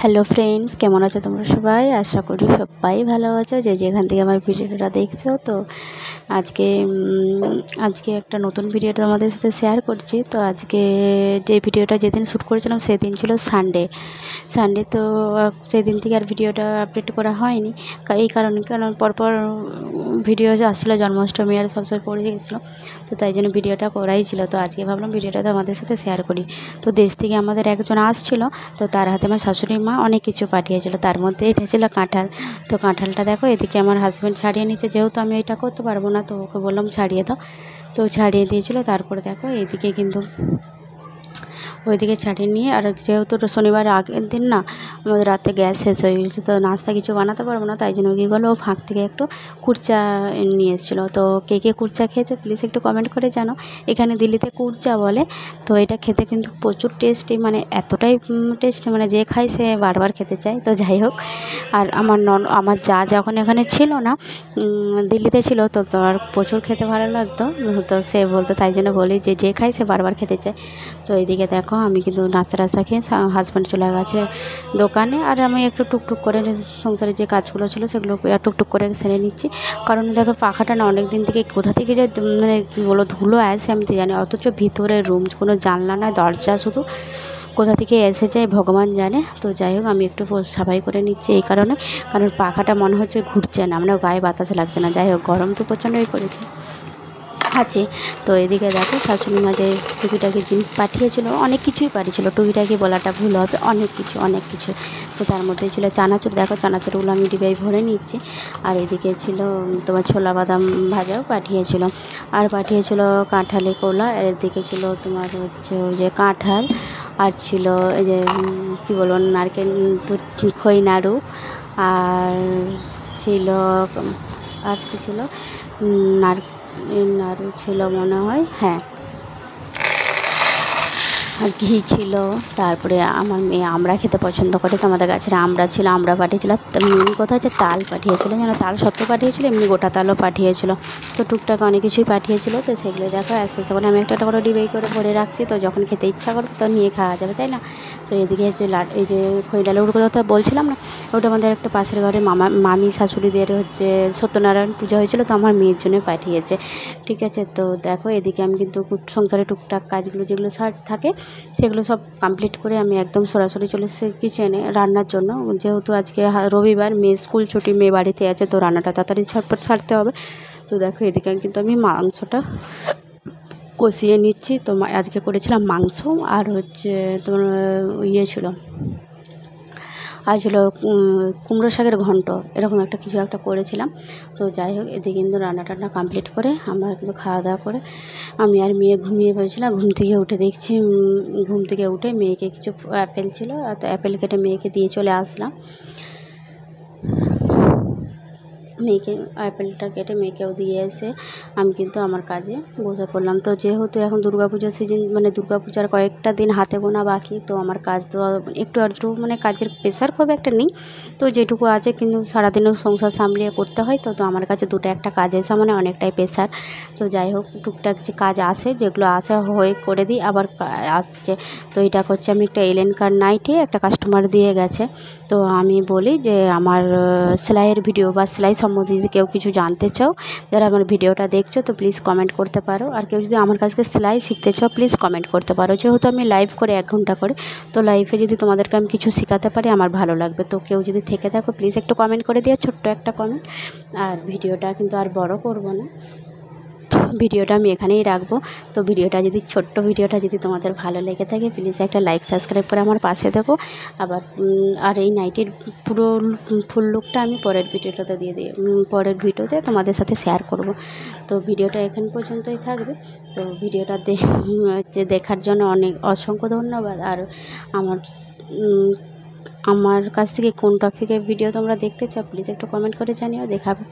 Hello friends, কেমন আছো তোমরা সবাই? আশা করি সবাই ভালো আছো, যে যেখান থেকে আমার ভিডিওটা দেখছো। তো আজকে একটা নতুন ভিডিও তোমাদের সাথে শেয়ার করছি। তো আজকে যে ভিডিওটা যেদিন শ্যুট করেছিলাম সেদিন ছিল সানডে। তো সেদিন থেকে আর ভিডিওটা আপডেট করা হয়নি, এই কারণ পরপর ভিডিও আসছিলো, জন্মাষ্টমী আর সবসময় পড়ে গেছিলো, তো তাই জন্য ভিডিওটা করাই ছিল। তো আজকে ভাবলাম ভিডিওটা তোমাদের সাথে শেয়ার করি। তো দেশ থেকে আমাদের একজন আসছিল, তো তার হাতে আমার শাশুড়ি মা অনেক কিছু পাঠিয়েছিল, তার মধ্যে এটা ছিল কাঁঠাল। তো কাঁঠালটা দেখো, এদিকে আমার হাজব্যান্ড ছাড়িয়ে নিচ্ছে, যেহেতু আমি এটা করতে পারবো না, তো ওকে বললাম ছাড়িয়ে দাও, তো ছাড়িয়ে দিয়েছিলো। তারপরে দেখো এদিকে কিন্তু ওইদিকে ছাড়িয়ে নিয়ে, আর যেহেতু শনিবার আগের দিন না আমাদের রাতে গ্যাস শেষ হয়ে গেছে, তো নাস্তা কিছু বানাতে পারবো না, তাই জন্য কী করলো, ও ফাঁক থেকে একটু কুরচা নিয়ে এসেছিলো। তো কে কে কুরচা খেয়েছে প্লিজ একটু কমেন্ট করে জানো। এখানে দিল্লিতে কুরচা বলে। তো এটা খেতে কিন্তু প্রচুর টেস্টি, মানে এতটাই টেস্টি, মানে যে খায় সে বারবার খেতে চায়। তো যাই হোক, আর আমার যা যখন এখানে ছিল না, দিল্লিতে ছিল, তো তার প্রচুর খেতে ভালো লাগতো। তো সে বলতো, তাই জন্য বলি যে খায় সে বারবার খেতে চায়। তো এইদিকে দেখো আমি কিন্তু নাস্তা খেয়ে হাজব্যান্ড চলে গেছে দোকানে, আর আমি একটু টুকটুক করে সংসারে যে কাজগুলো ছিল সেগুলো টুকটুক করে সেরে নিচ্ছি। কারণ দেখো পাখাটা না অনেক দিন থেকে কোথা থেকে যে মানে কী বলো ধুলো আসে আমি তো জানি, অথচ ভিতরে রুম কোনো জানলা নয়, দরজা শুধু, কোথা থেকে এসে যায় ভগবান জানে। তো যাই হোক, আমি একটু সাফাই করে নিচ্ছি এই কারণে, কারণ পাখাটা মনে হচ্ছে ঘুরছে না, আমরা গায়ে বাতাসে লাগছে না। যাই হোক, গরম তো প্রচণ্ডই পড়েছে আছে। তো এদিকে দেখো শাশুড়ি মা যে টুকিটাকি জিনিস পাঠিয়েছিল, অনেক কিছুই পাঠিয়েছিল, টুকিটাকি বলাটা ভুল হবে, অনেক কিছু। তো তার মধ্যে ছিল চানাচুর, দেখো চানাচুরগুলো আমি ডিবাই ভরে নিচ্ছি। আর এদিকে ছিল তোমার ছোলা বাদাম ভাজাও পাঠিয়েছিল, আর পাঠিয়েছিল কাঁঠালি কোলা, আর এদিকে ছিল তোমার হচ্ছে ওই যে কাঁঠাল, আর ছিল এই যে কী বলবো নারকেল খই নাড়ু, আর ছিল আর কি ছিল নাড়ু ছিল মনে হয়, হ্যাঁ, আর ঘি ছিল। তারপরে আমার মেয়ে আমড়া খেতে পছন্দ করে, তো আমাদের গাছের আমড়া ছিল, আমড়া পাঠিয়েছিল। মেন কথা হচ্ছে তাল পাঠিয়েছিল, যেন তাল সত্য পাঠিয়েছিল, এমনি গোটা তালও পাঠিয়েছিল। তো টুকটাক অনেক কিছুই পাঠিয়েছিল। তো সেগুলো দেখো আস্তে আস্তে করে আমি একটা করে ডিবাই করে ভরে রাখছি, তো যখন খেতে ইচ্ছা করবে তো নিয়ে খাওয়া যাবে, তাই না? তো এদিকে হচ্ছে এই যে খই ডালের কথা বলছিলাম না, ওটা আমাদের একটা পাশের ঘরে মামি শাশুড়িদের হচ্ছে সত্যনারায়ণ পূজা হয়েছিল, তো আমার মেয়ের জন্য পাঠিয়েছে, ঠিক আছে। তো দেখো এদিকে আমি কিন্তু সংসারে টুকটাক কাজগুলো যেগুলো থাকে সেগুলো সব কমপ্লিট করে আমি একদম সরাসরি চলে এসেছি কিচেনে রান্নার জন্য। যেহেতু আজকে রবিবার, মেয়ে স্কুল ছুটি, মেয়ে বাড়িতে আছে, তো রান্নাটা তাড়াতাড়ি ঝটপট সারতে হবে। তো দেখো এদিকে কিন্তু আমি মাংসটা কষিয়ে নিচ্ছি। তো আজকে করেছিলাম মাংস, আর হচ্ছে তোমার ছিল আর ছিল কুমড়ো শাকের ঘন্ট, এরকম একটা কিছু একটা করেছিলাম। তো যাই হোক, এদিকে কিন্তু রান্না কমপ্লিট করে আমরা কিন্তু খাওয়া দাওয়া করে আমি আর মেয়ে ঘুমিয়ে পড়েছিলাম। ঘুম থেকে উঠে মেয়েকে কিছু অ্যাপেল ছিল, তো অ্যাপেল কেটে মেয়েকে দিয়ে চলে আসলাম। মেয়েকে অ্যাপেলটা কেটে মেয়েকেও দিয়ে এসে আমি কিন্তু আমার কাজে বসে পড়লাম। তো যেহেতু এখন দুর্গাপূজার সিজন, মানে দুর্গাপূজার কয়েকটা দিন হাতে গোনা বাকি, তো আমার কাজ তো একটু আধটু মানে কাজের প্রেশার খুব একটা নেই, তো যেটুকু আছে কিন্তু সারাদিনও সংসার সামলিয়ে করতে হয়। তো আমার কাছে দুটো একটা কাজ এসে মানে অনেকটাই প্রেশার। তো যাই হোক, টুকটাক যে কাজ আসে, যেগুলো আসে হয়ে করে দিই, আবার আসছে। তো এটা করছে আমি একটা এলেন কার নাইটি একটা কাস্টমার দিয়ে গেছে। তো আমি বলি যে আমার সেলাইয়ের ভিডিও বা সেলাই সম্বন্ধে যদি কেউ কিছু জানতে চাও, যারা আমার ভিডিওটা দেখছো, তো প্লিজ কমেন্ট করতে পারো। আর কেউ যদি আমার কাছে সেলাই শিখতে চাও প্লিজ কমেন্ট করতে পারো। যেহেতু আমি লাইভ করে 1 ঘন্টা করে, তো লাইভে যদি তোমাদেরকে আমি কিছু শেখাতে পারি আমার ভালো লাগবে। তো কেউ যদি থেকে থাকো প্লিজ একটু কমেন্ট করে দিও, ছোট্ট একটা কমেন্ট। আর ভিডিওটা কিন্তু আর বড় করব না, ভিডিওটা আমি এখানেই রাখবো। তো ছোট্ট ভিডিওটা যদি তোমাদের ভালো লেগে থাকে প্লিজ একটা লাইক সাবস্ক্রাইব করে আমার পাশে দেখো। আর এই নাইটির পুরো ফুল লুকটা আমি পরের ভিডিওতে তোমাদের সাথে শেয়ার করব। তো ভিডিওটা এখান পর্যন্তই থাকবে। তো ভিডিওটা দেখার জন্য অসংখ্য ধন্যবাদ। আর আমার কাছ থেকে কোন টপিকের ভিডিও তোমরা দেখতে চাও প্লিজ একটু কমেন্ট করে জানিও। দেখা হবে।